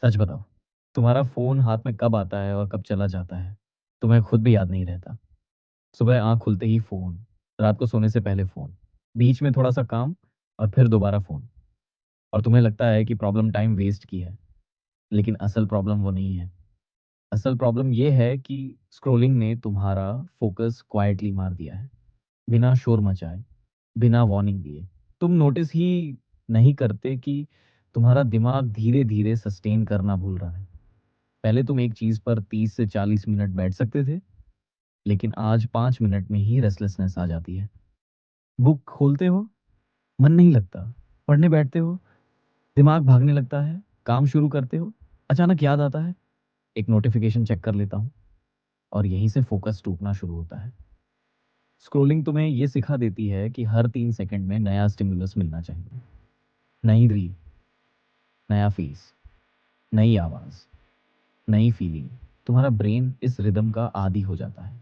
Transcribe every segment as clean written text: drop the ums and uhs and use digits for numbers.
सच बताओ, तुम्हारा फ़ोन हाथ में कब आता है और कब चला जाता है, तुम्हें खुद भी याद नहीं रहता। सुबह आँख खुलते ही फ़ोन, रात को सोने से पहले फ़ोन, बीच में थोड़ा-सा काम और फिर दोबारा फ़ोन और तुम्हें लगता है कि प्रॉब्लम टाइम वेस्ट की है, लेकिन असल प्रॉब्लम वो नहीं है। असल प्रॉब्लम ये है कि स्क्रॉलिंग ने तुम्हारा फ़ोकस क्वाइटली मार दिया है, बिना शोर मचाए, बिना वार्निंग दिए। तुम नोटिस ही नहीं करते कि तुम्हारा दिमाग धीरे-धीरे सस्टेन करना भूल रहा है। पहले तुम एक चीज़ पर 30 से 40 मिनट बैठ सकते थे, लेकिन आज 5 मिनट में ही रेस्टलेसनेस आ जाती है। बुक खोलते हो, मन नहीं लगता। पढ़ने बैठते हो, दिमाग भागने लगता है। काम शुरू करते हो, अचानक याद आता है, एक नोटिफ़िकेशन चेक कर लेता हूँ और यहीं से फ़ोकस टूटना शुरू होता है। स्क्रॉलिंग तुम्हें ये सिखा देती है कि हर 3 सेकंड में नया स्टिमुलस मिलना चाहिए। नई रील, नया फेस, नई आवाज़, नई फीलिंग। तुम्हारा ब्रेन इस रिदम का आदी हो जाता है।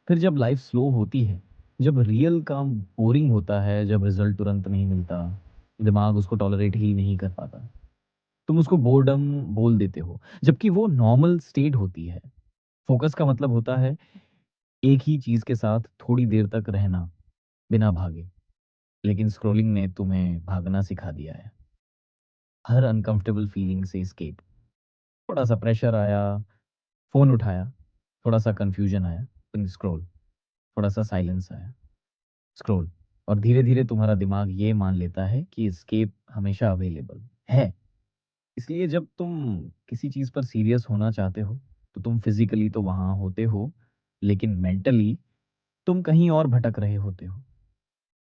फिर जब लाइफ स्लो होती है, जब रियल काम बोरिंग होता है, जब रिजल्ट तुरंत नहीं मिलता, दिमाग उसको टॉलरेट ही नहीं कर पाता। तुम उसको बोर्डम बोल देते हो, जबकि वो नॉर्मल स्टेट होती है। फोकस का मतलब होता है एक ही चीज के साथ थोड़ी देर तक रहना, बिना भागे। लेकिन स्क्रोलिंग ने तुम्हें भागना सिखा दिया है। हर अनकंफर्टेबल फीलिंग से एस्केप। थोड़ा सा प्रेशर आया, फोन उठाया, थोड़ा सा कंफ्यूजन आया, तुम स्क्रॉल। थोड़ा सा साइलेंस आया, स्क्रॉल। और धीरे-धीरे तुम्हारा दिमाग ये मान लेता है कि एस्केप हमेशा अवेलेबल है। इसलिए जब तुम किसी चीज़ पर सीरियस होना चाहते हो, तो तुम फिज़िकली तो वहाँ होते हो, लेकिन मेंटली तुम कहीं और भटक रहे होते हो।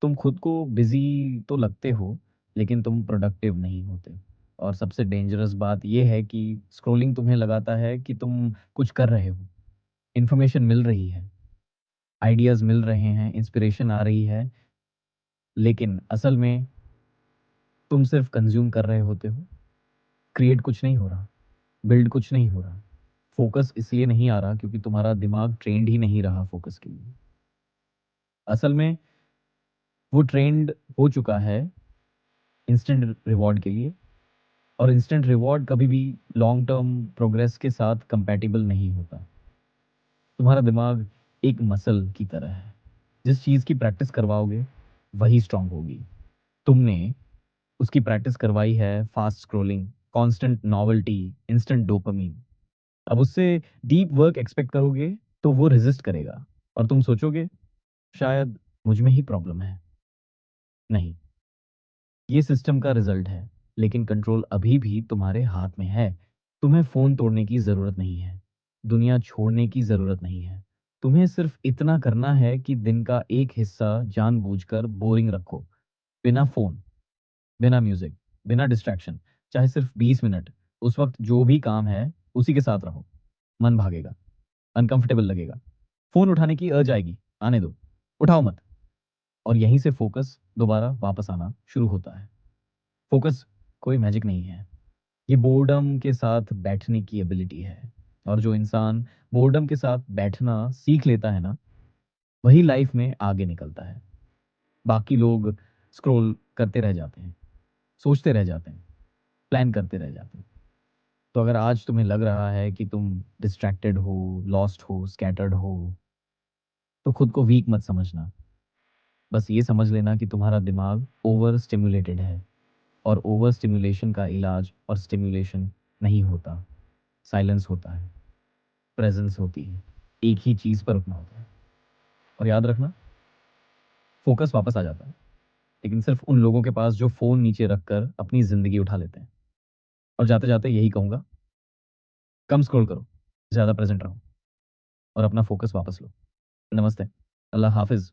तुम खुद को बिज़ी तो लगते हो, लेकिन तुम प्रोडक्टिव नहीं होते। और सबसे डेंजरस बात ये है कि स्क्रॉलिंग तुम्हें लगाता है कि तुम कुछ कर रहे हो, इन्फॉर्मेशन मिल रही है, आइडियाज़ मिल रहे हैं, इंस्पिरेशन आ रही है, लेकिन असल में तुम सिर्फ कंज़्यूम कर रहे होते हो, क्रिएट कुछ नहीं हो रहा, बिल्ड कुछ नहीं हो रहा। फ़ोकस इसलिए नहीं आ रहा क्योंकि तुम्हारा दिमाग ट्रेंड ही नहीं रहा फ़ोकस के लिए। असल में वो ट्रेंड हो चुका है इंस्टेंट रिवॉर्ड के लिए और इंस्टेंट रिवॉर्ड कभी भी लॉन्ग टर्म प्रोग्रेस के साथ कंपैटिबल नहीं होता। तुम्हारा दिमाग एक मसल की तरह है, जिस चीज़ की प्रैक्टिस करवाओगे, वही स्ट्रॉन्ग होगी। तुमने उसकी प्रैक्टिस करवाई है fast scrolling, constant novelty, instant dopamine. अब उससे डीप वर्क एक्सपेक्ट करोगे तो वो रेजिस्ट करेगा और तुम सोचोगे शायद मुझ में ही प्रॉब्लम है। नहीं, ये सिस्टम का रिजल्ट है, लेकिन कंट्रोल अभी भी तुम्हारे हाथ में है। तुम्हें फ़ोन तोड़ने की ज़रूरत नहीं है, दुनिया छोड़ने की ज़रूरत नहीं है। तुम्हें सिर्फ इतना करना है कि दिन का एक हिस्सा जानबूझकर बोरिंग रखो, बिना फ़ोन, बिना म्यूज़िक, बिना डिस्ट्रैक्शन, चाहे सिर्फ 20 मिनट। उस वक़्त जो भी काम है, उसी के साथ रहो। मन भागेगा, अनकंफर्टेबल लगेगा, फ़ोन उठाने की अर्ज आएगी, आने दो, उठाओ मत। और यहीं से फ़ोकस दोबारा वापस आना शुरू होता है। फ़ोकस कोई मैजिक नहीं है, ये बोर्डम के साथ बैठने की एबिलिटी है। और जो इंसान बोर्डम के साथ बैठना सीख लेता है ना, वही लाइफ़ में आगे निकलता है। बाकी लोग स्क्रॉल करते रह जाते हैं, सोचते रह जाते हैं, प्लान करते रह जाते हैं। तो अगर आज तुम्हें लग रहा है कि तुम डिस्ट्रैक्टेड हो, लॉस्ट हो, स्कैटर्ड हो, तो खुद को वीक मत समझना। बस ये समझ लेना कि तुम्हारा दिमाग ओवर स्टिम्युलेटेड है और ओवर स्टिम्युलेशन का इलाज और स्टिम्युलेशन नहीं होता, साइलेंस होता है, प्रेजेंस होती है, एक ही चीज़ पर रुकना होता है। और याद रखना, फोकस वापस आ जाता है, लेकिन सिर्फ उन लोगों के पास जो फ़ोन नीचे रखकर अपनी ज़िंदगी उठा लेते हैं। और जाते-जाते यही कहूँगा, कम स्क्रॉल करो, ज़्यादा प्रेज़ेंट रहो और अपना फोकस वापस लो। नमस्ते, अल्लाह हाफ़िज़।